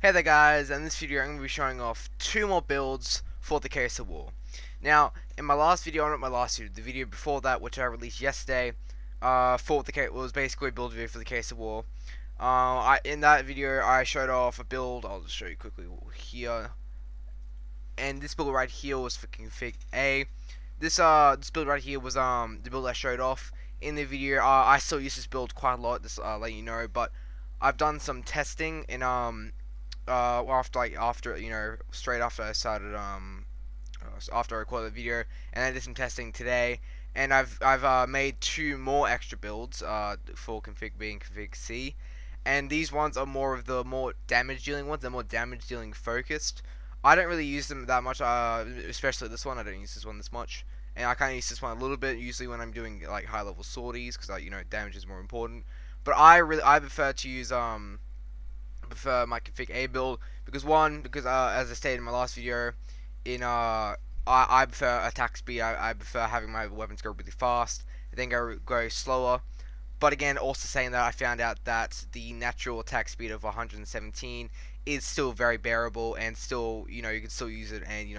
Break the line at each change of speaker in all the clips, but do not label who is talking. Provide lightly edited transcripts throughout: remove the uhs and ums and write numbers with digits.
Hey there guys, in this video I'm going to be showing off two more builds for the Cassowar. Now, in my last video, not my last video, the video before that, which I released yesterday, was basically a build video for the Cassowar. In that video I showed off a build, I'll just show you quickly here, and this build right here was for config A. This build right here was the build I showed off in the video. I still use this build quite a lot, just let you know, but I've done some testing in after straight after I started after I recorded the video, and I did some testing today, and I've made two more extra builds for config B and config C, and these ones are more damage dealing ones. They're more damage dealing focused. I don't really use them that much, especially this one. I don't use this one this much, and I kind of use this one a little bit usually when I'm doing like high level sorties, because damage is more important. But I prefer to use prefer my config A build because as I stated in my last video, I prefer attack speed. I prefer having my weapons go really fast, then go slower. But again, also saying that I found out that the natural attack speed of 117 is still very bearable, and still you can still use it, and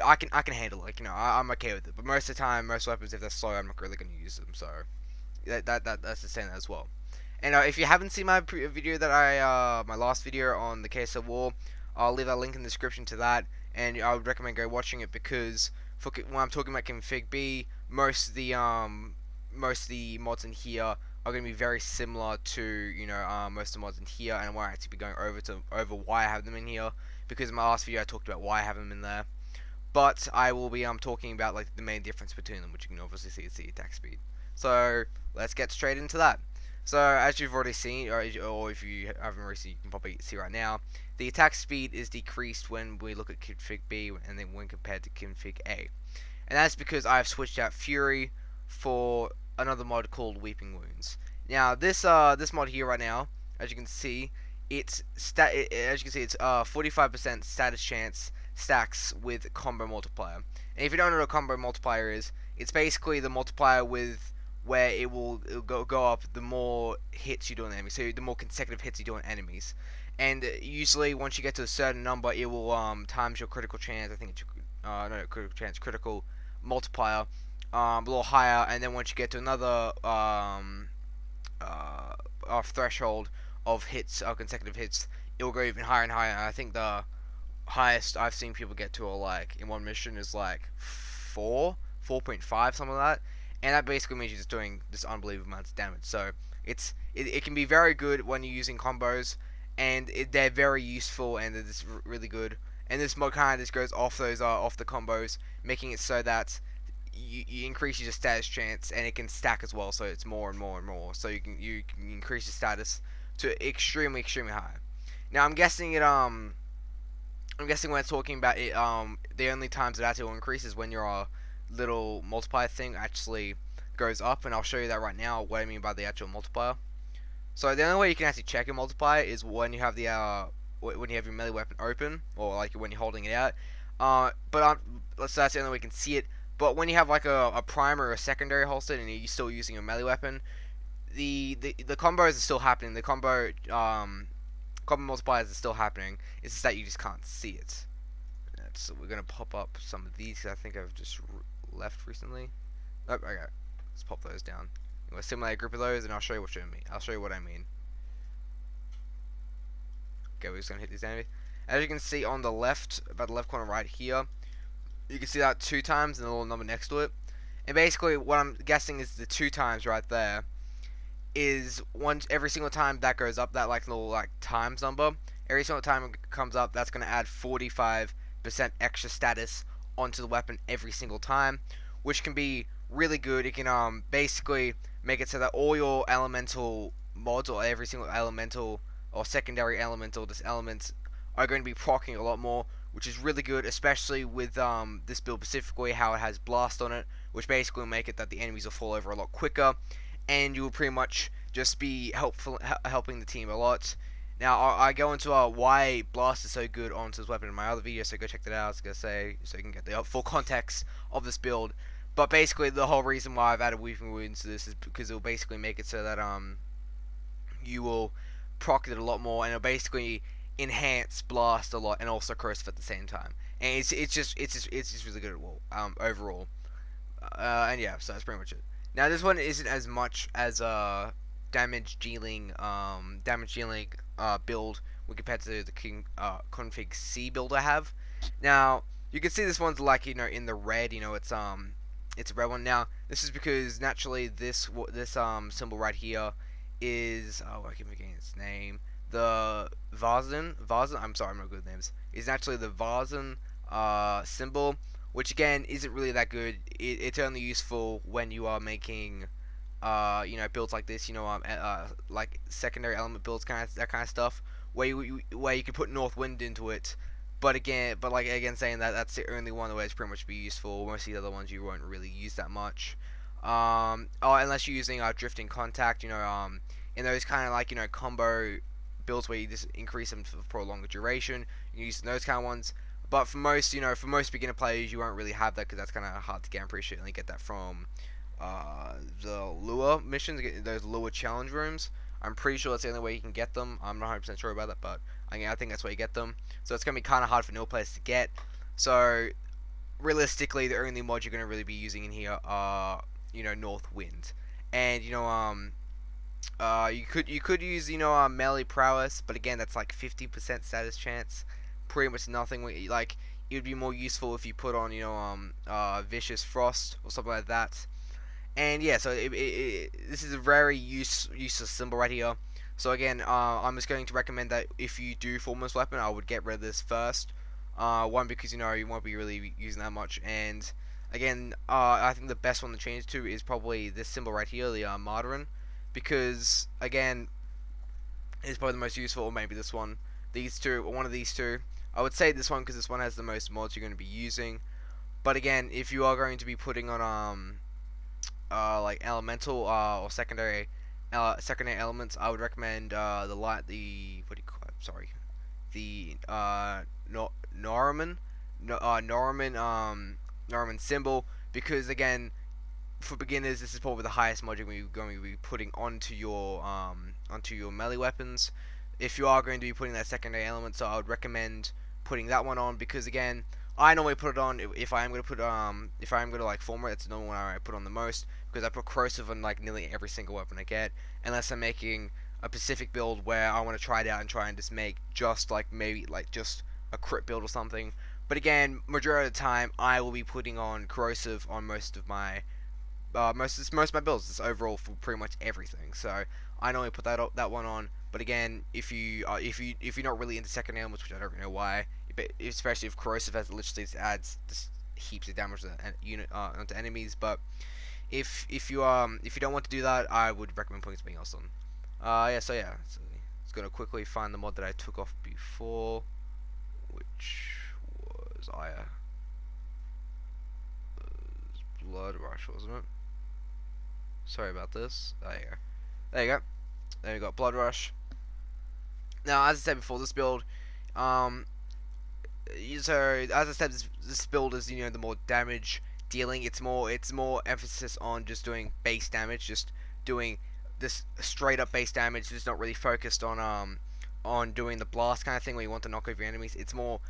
I can handle it. Like I'm okay with it. But most of the time, most weapons, if they're slow, I'm not really going to use them. So that's the saying as well. And if you haven't seen my video my last video on the Cassowar, I'll leave a link in the description to that, and I would recommend go watching it because when I'm talking about config B, most of the mods in here are going to be very similar to most of the mods in here, and I won't actually be going over why I have them in here, because in my last video I talked about why I have them in there. But I will be talking about like the main difference between them, which you can obviously see is the attack speed. So let's get straight into that. So as you've already seen, or if you haven't already seen, you can probably see right now, the attack speed is decreased when we look at config B and then when compared to config A. And that's because I've switched out Fury for another mod called Weeping Wounds. Now this mod here right now, as you can see, it's 45% status chance stacks with combo multiplier. And if you don't know what a combo multiplier is, it's basically the multiplier with where it'll go up the more hits you do on enemies, so the more consecutive hits you do on enemies. And usually once you get to a certain number, it will times your critical chance. I think it's critical multiplier a little higher, and then once you get to another threshold of hits, consecutive hits, it will go even higher and higher. And I think the highest I've seen people get to, like in one mission, is like 4.5, something like that. And that basically means you're just doing this unbelievable amounts of damage. So it can be very good when you're using combos, and they're very useful, and they're just really good. And this mod kind of just goes off the combos, making it so that you increase your status chance, and it can stack as well. So it's more and more and more. So you can increase your status to extremely high. Now I'm guessing when it's talking about it, the only times it actually will increase is when your little multiplier thing actually goes up, and I'll show you that right now, what I mean by the actual multiplier. So the only way you can actually check your multiplier is when you have when you have your melee weapon open, or like when you're holding it out. So that's the only way you can see it. But when you have like a primary or a secondary holster and you're still using your melee weapon, the combos are still happening. The combo multipliers are still happening. It's just that you just can't see it. So we're gonna pop up some of these, because I think I've just left recently. Oh, okay. Let's pop those down. I'm gonna simulate a group of those, and I'll show you what I mean. Okay, we're just gonna hit these enemies. As you can see on the left, about the left corner right here, you can see that 2 times and a little number next to it. And basically, what I'm guessing is the 2 times right there is every single time that goes up, that like little times number. Every single time it comes up, that's gonna add 45% extra status onto the weapon every single time, which can be really good. It can basically make it so that all your elemental mods, or every single elemental or secondary elemental elements, are going to be proccing a lot more, which is really good, especially with this build specifically, how it has blast on it, which basically will make it that the enemies will fall over a lot quicker, and you will pretty much just be helping the team a lot. Now, I go into why Blast is so good onto this weapon in my other video, so go check that out. I was going to say, so you can get the full context of this build. But basically, the whole reason why I've added Weeping Wounds to this is because it will basically make it so that you will proc it a lot more, and it'll basically enhance blast a lot and also corrosive at the same time. And it's just really good at overall. And yeah, so that's pretty much it. Now this one isn't as much as a damage dealing build when compared to the config C build I have. Now you can see this one's like in the red. It's a red one. Now this is because naturally this symbol right here is I keep forgetting its name. The Varzin. I'm sorry, I'm not good with names. Is naturally the Varzin symbol, which again isn't really that good. It's only useful when you are making builds like this, like secondary element builds, that kind of stuff, where you can put North Wind into it. But again, saying that, that's the only one where it's pretty much be useful. Most of the other ones you won't really use that much. Unless you're using Drifting Contact, in those kind of combo builds where you just increase them for a longer duration. You use those kind of ones. But for most beginner players, you won't really have that because that's kind of hard to get. I'm pretty sure you only get that from the lure missions, those lure challenge rooms. I'm pretty sure that's the only way you can get them. I'm not 100% sure about that, but I think that's where you get them. So it's gonna be kind of hard for new players to get. So realistically, the only mods you're gonna really be using in here are North Wind, and you could use melee prowess, but again that's like 50% status chance, pretty much nothing. Like it would be more useful if you put on vicious frost or something like that. And yeah, so this is a very useless symbol right here. So again, I'm just going to recommend that if you do form this weapon, I would get rid of this first. One, because you won't be really using that much, and again, I think the best one to change to is probably this symbol right here, the Martyrin, because again, it's probably the most useful, or maybe this one, these two, or one of these two. I would say this one because this one has the most mods you're going to be using. But again, if you are going to be putting on like elemental or secondary elements, I would recommend the what do you call it? Sorry, the Norman symbol, because again, for beginners, this is probably the highest mod you're going to be putting onto your melee weapons. If you are going to be putting that secondary element, so I would recommend putting that one on, because again, I normally put it on if I am going to like form it. It's the normal one I put on the most, because I put corrosive on like nearly every single weapon I get, unless I'm making a specific build where I want to try it out and try and just make just like maybe like just a crit build or something. But again, majority of the time I will be putting on corrosive on most of my builds. It's overall for pretty much everything. So I normally put that one on. But again, if you're not really into second elements, which I don't really know why, but especially if corrosive has literally adds just heaps of damage to onto enemies. But if you don't want to do that, I would recommend putting something else on. So it's gonna quickly find the mod that I took off before, which was Blood Rush, wasn't it? Sorry about this. There you go. There you go. Then we got Blood Rush. Now, as I said before, this build, so as I said, this build is the more damage dealing. It's more emphasis on just doing base damage, just doing this straight up base damage. Just not really focused on doing the blast kind of thing where you want to knock over your enemies. It's more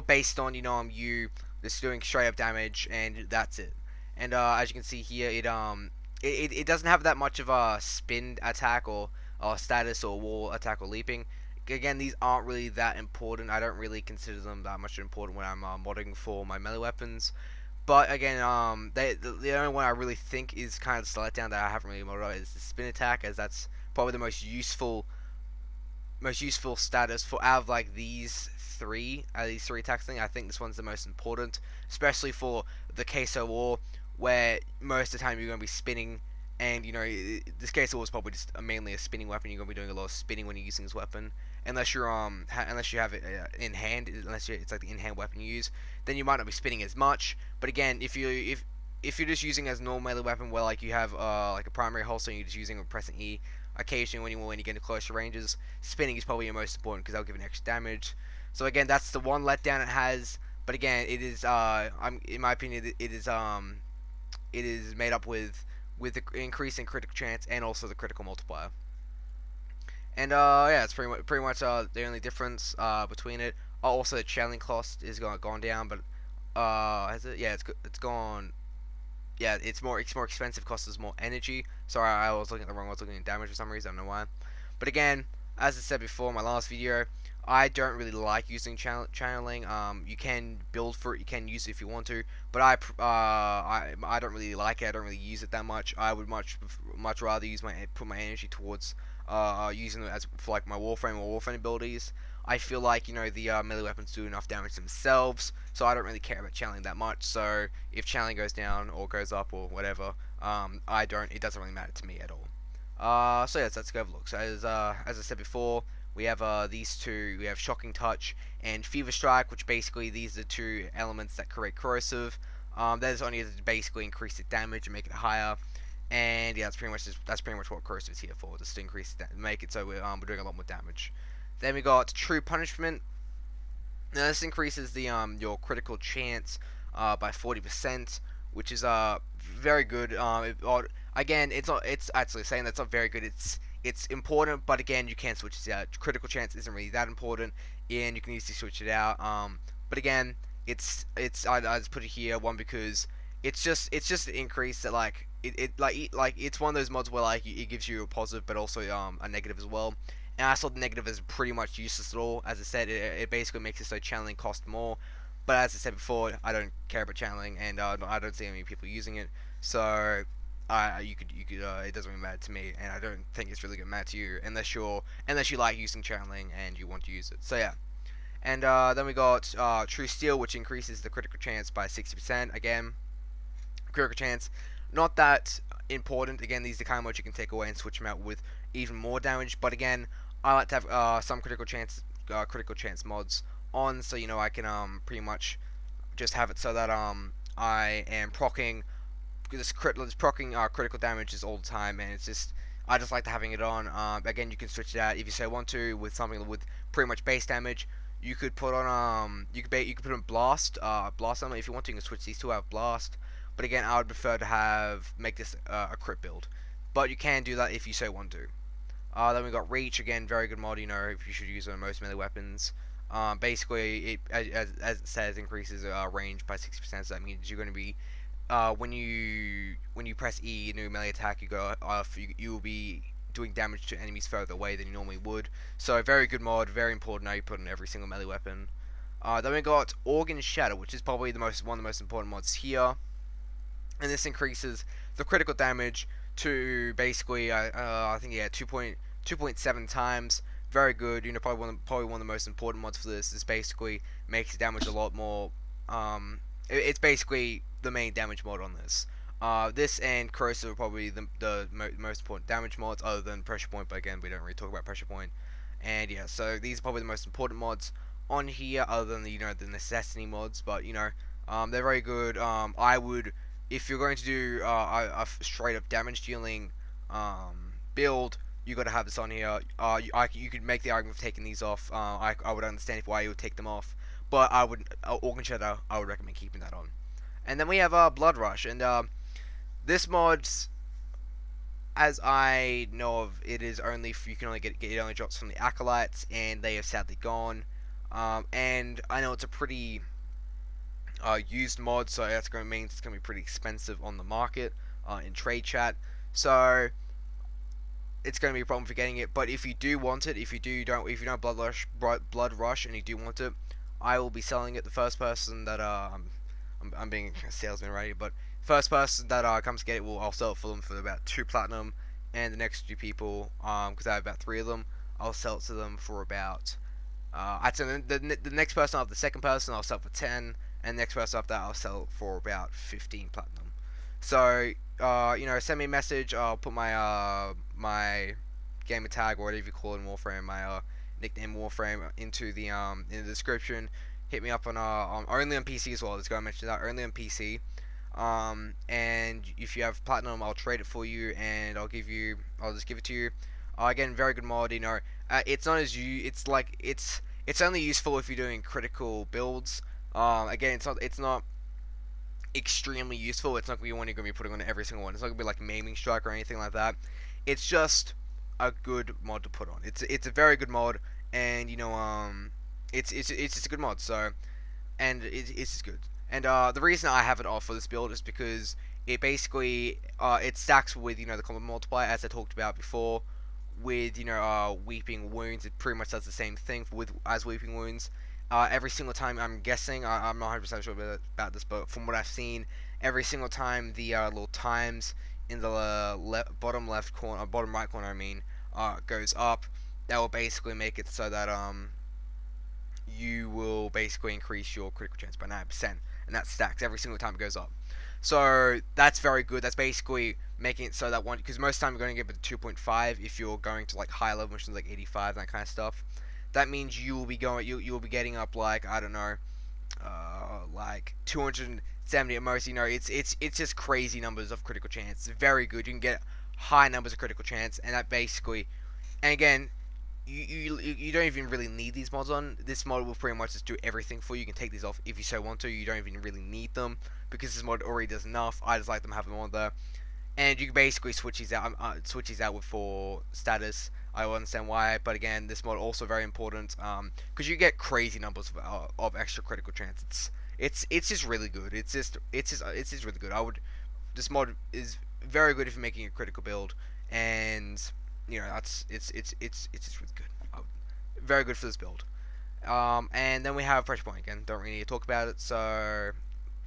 based on you just doing straight up damage, and that's it. And as you can see here, it doesn't have that much of a spin attack or status or wall attack or leaping. Again, these aren't really that important. I don't really consider them that much important when I'm modding for my melee weapons. But again, the only one I really think is kind of the letdown that I haven't really modded is the spin attack, as that's probably the most useful status for out of like these three attacks thing. I think this one's the most important, especially for the Cassowar, where most of the time you're going to be spinning, and this Cassowar is probably just mainly a spinning weapon. You're going to be doing a lot of spinning when you're using this weapon, unless you're unless you have it in hand, it's like the in-hand weapon you use, then you might not be spinning as much. But again, if you're just using it as a normal melee weapon, where like you have like a primary holster and you're just using it pressing E, occasionally when you get into closer ranges, spinning is probably your most important because that'll give an extra damage. So again, that's the one letdown it has. But again, it is in my opinion, it is made up with the increase in critical chance and also the critical multiplier. And yeah, it's pretty much the only difference between it. Also, the channeling cost is gone down, but has it? Yeah, it's gone. Yeah, it's more expensive. Costs us more energy. Sorry, I was looking at the wrong. I was looking at damage for some reason. I don't know why. But again, as I said before in my last video, I don't really like using channeling. You can build for it. You can use it if you want to, but I don't really like it. I don't really use it that much. I would much rather put my energy towards using it as for like my warframe or warframe abilities. I feel like the melee weapons do enough damage themselves, so I don't really care about channeling that much. So if channeling goes down or goes up or whatever, I don't. It doesn't really matter to me at all. So yes, let's go have a look. So as I said before, we have these two. We have Shocking Touch and Fever Strike, which basically these are the two elements that create corrosive. That is only to basically increase the damage and make it higher. And yeah, that's pretty much what corrosive is here for, just to make it so we're doing a lot more damage. Then we got True Punishment. Now this increases the your critical chance by 40%, which is very good. Again, it's actually saying that's not very good. It's important, but again, you can switch it out. Critical chance isn't really that important, and you can easily switch it out. But again, I just put it here one because it's just an increase that like it's one of those mods where like it gives you a positive but also a negative as well. And I saw the negative as pretty much useless at all. As I said, it basically makes it so channeling costs more. But as I said before, I don't care about channeling, and I don't see any people using it. So, it doesn't really matter to me, and I don't think it's really gonna matter to you unless you like using channeling and you want to use it. So yeah. And then we got True Steel, which increases the critical chance by 60%. Again, critical chance, not that important. Again, these are the kind of modes you can take away and switch them out with even more damage. But again, I like to have some critical chance mods on, so I can pretty much just have it so that I am procking critical damages all the time, and I just like to having it on. Again, you can switch it out if you say want to with something with pretty much base damage. You could put on you could put on blast armor if you want to. You can switch these two out, blast. But again, I would prefer to make this a crit build. But you can do that if you so want to. Then we got Reach, again, very good mod, if you should use it on most melee weapons. Basically, as it says, increases range by 60%, so that means you're going to be, when you press E, new melee attack, you will be doing damage to enemies further away than you normally would. So, very good mod, very important, now you put on every single melee weapon. Then we got Organ Shatter, which is probably one of the most important mods here. And this increases the critical damage to basically I think 2.7 times. Very good. Probably one of the most important mods for this. Is basically makes damage a lot more. It's basically the main damage mod on this. This and corrosive are probably the most important damage mods, other than pressure point. But again, we don't really talk about pressure point. And yeah, so these are probably the most important mods on here, other than the necessity mods. But they're very good. I would, if you're going to do a straight up damage dealing build, you got to have this on here. You could make the argument of taking these off. I would understand why you would take them off, but Organ Shatter, I would recommend keeping that on. And then we have Blood Rush, and this mod's, as I know of, it is only you can only get it only drops from the acolytes, and they have sadly gone. And I know it's a pretty used mod, so that's going to mean it's going to be pretty expensive on the market in trade chat. So it's going to be a problem for getting it. But if you do want it, if you don't Blood Rush, and you do want it, I will be selling it. The first person that I'm being a salesman right here, but first person that comes to get it, I'll sell it for them for about 2 platinum, and the next 2 people, because I have about 3 of them, I'll sell it to them for about I'd say the next person after the second person, I'll sell for 10, and the next person after that, I'll sell for about 15 platinum. So send me a message. I'll put my gamer tag, or whatever you call it in Warframe, my nickname Warframe, into the description. Hit me up on only on PC as well. Let's go and mention that, only on PC. And if you have platinum, I'll trade it for you, and I'll just give it to you. Again, very good mod. It's not as it's only useful if you're doing critical builds. Again, it's not extremely useful. It's not going to be one you're going to be putting on every single one. It's not going to be like Maiming Strike or anything like that. It's just a good mod to put on. It's a very good mod, and it's just a good mod. So and it's just good. And the reason I have it off for this build is because it basically it stacks with the combat multiplier, as I talked about before. With weeping wounds, it pretty much does the same thing with as weeping wounds. Every single time, I'm guessing, I'm not 100% sure about this, but from what I've seen, every single time the little times in the bottom left corner, bottom right corner, I mean, goes up, that will basically make it so that you will basically increase your critical chance by 9%, and that stacks every single time it goes up. So that's very good. That's basically making it so that one, because most of the time you're going to get to 2.5 if you're going to like higher level missions like 85 and that kind of stuff. That means you will be going, you will be getting up like, I don't know, like 270 at most. It's just crazy numbers of critical chance. It's very good. You can get high numbers of critical chance, and that basically, and again, you don't even really need these mods on. This mod will pretty much just do everything for you. You can take these off if you so want to. You don't even really need them because this mod already does enough. I just like them having them on there, and you can basically switch these out. With for status. I understand why, but again, this mod also very important because you get crazy numbers of extra critical chance. It's just really good. It's just really good. This mod is very good if you're making a critical build, and that's it's just really good. Very good for this build. And then we have pressure point again. Don't really need to talk about it. So yeah,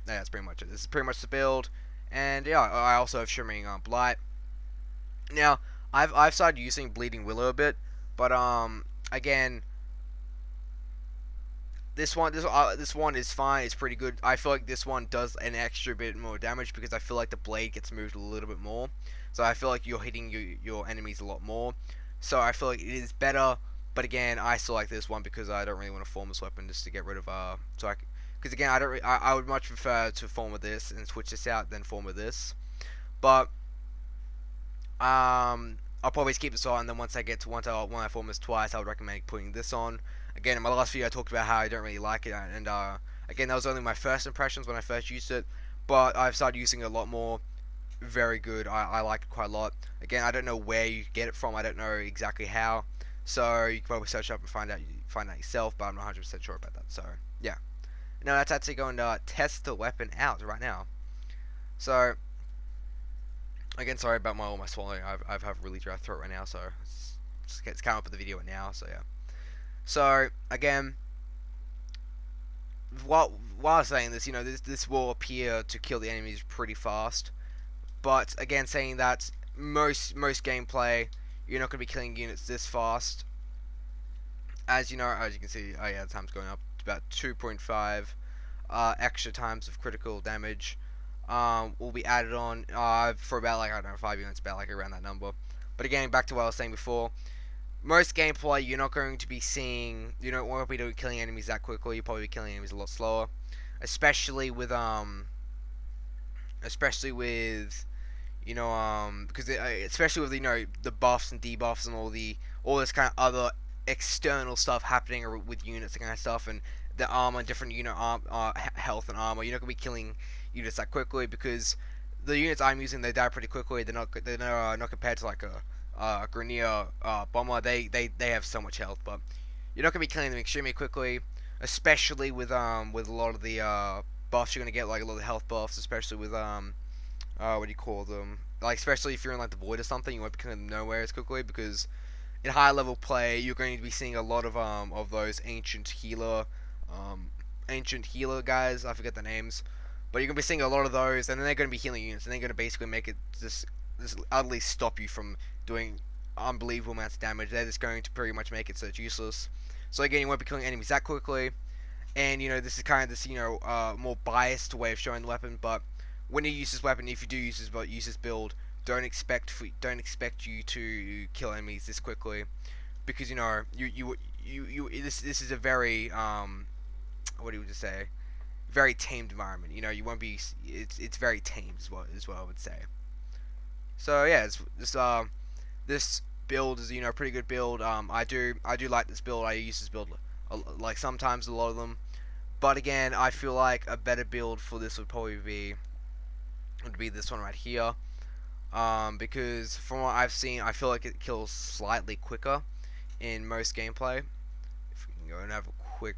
that's pretty much it. This is pretty much the build. And yeah, I also have shimmering blight. Now I've started using bleeding willow a bit, but again, this one is fine. It's pretty good. I feel like this one does an extra bit more damage because I feel like the blade gets moved a little bit more. So I feel like you're hitting your enemies a lot more. So I feel like it is better. But again, I still like this one because I don't really want to form this weapon just to get rid of because again I would much prefer to form with this and switch this out than form with this. But I'll probably keep this on, and then when I form this twice, I would recommend putting this on. Again, in my last video, I talked about how I don't really like it, and again, that was only my first impressions when I first used it, but I've started using it a lot more. Very good. I like it quite a lot. Again, I don't know where you get it from. I don't know exactly how, so you can probably search up and find out yourself. But I'm not 100% sure about that. So yeah. Now let's actually go and test the weapon out right now. So again, sorry about all my swallowing. I have really dry throat right now, so it's coming up with the video now. So yeah. So again, while I was saying this, this will appear to kill the enemies pretty fast. But again, saying that most gameplay, you're not going to be killing units this fast. As you can see, oh yeah, the time's going up to about 2.5 extra times of critical damage. Will be added on for about like, I don't know, 5 units, about like around that number. But again, back to what I was saying before, most gameplay you're not going to be seeing, you don't want to be killing enemies that quickly. You'll probably be killing enemies a lot slower, especially with because especially with the buffs and debuffs and all this kind of other external stuff happening with units and kind of stuff, and the armor, different health and armor. You're not gonna be killing units that quickly because the units I'm using, they die pretty quickly. They're not compared to like a Grenier bomber. They have so much health, but you're not gonna be killing them extremely quickly, especially with a lot of the buffs you're gonna get, like a lot of health buffs, especially with what do you call them? Like, especially if you're in like the void or something, you won't be killing them nowhere as quickly because in high level play you're going to be seeing a lot of those ancient healer guys. I forget the names, but you're gonna be seeing a lot of those, and then they're gonna be healing units, and they're gonna basically make it just utterly stop you from doing unbelievable amounts of damage. They're just going to pretty much make it so it's useless. So again, you won't be killing enemies that quickly, and this is kind of this more biased way of showing the weapon, but when you use this weapon, if you do use this build, don't expect you to kill enemies this quickly, because this is a very what do you just say, very tamed environment. You won't be, it's very tamed as well I would say. So yeah, this build is a pretty good build. I do like this build. I use this build like sometimes, a lot of them, but again, I feel like a better build for this would be this one right here. because from what I've seen, I feel like it kills slightly quicker in most gameplay. If we can go and have a quick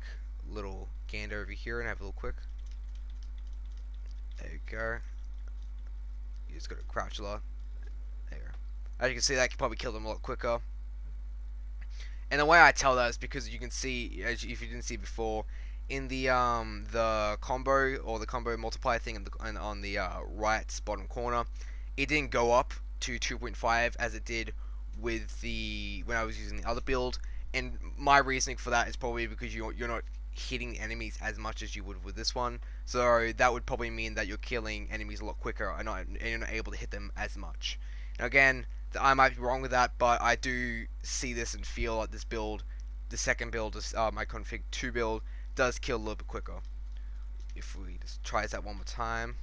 little gander over here and have a little quick. There you go. You just gotta crouch a lot. There you go. As you can see, that can probably kill them a lot quicker. And the way I tell that is because you can see, if you didn't see before, in the combo or the combo multiplier thing on the right bottom corner, it didn't go up to 2.5 as it did with when I was using the other build. And my reasoning for that is probably because you're not hitting the enemies as much as you would with this one. So that would probably mean that you're killing enemies a lot quicker and you're not able to hit them as much. Now again, I might be wrong with that, but I do see this and feel like this build, the second build, my config 2 build, does kill a little bit quicker. If we just try that one more time.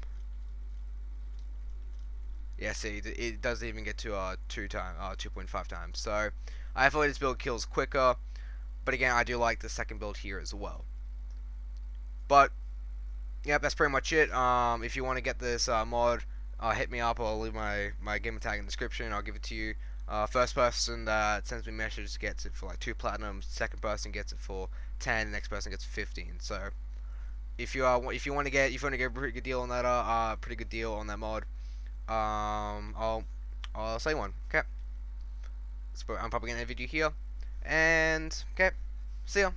Yeah, see, it doesn't even get to 2.5 times. So I feel like this build kills quicker, but again, I do like the second build here as well. But yeah, that's pretty much it. If you want to get this mod, hit me up. I'll leave my gamer tag in the description. I'll give it to you. First person that sends me messages gets it for like 2 platinum. Second person gets it for 10. The next person gets 15. So if you want to get a pretty good deal on that mod, I'll say one. Okay. So I'm probably gonna end the video here. And okay, see ya.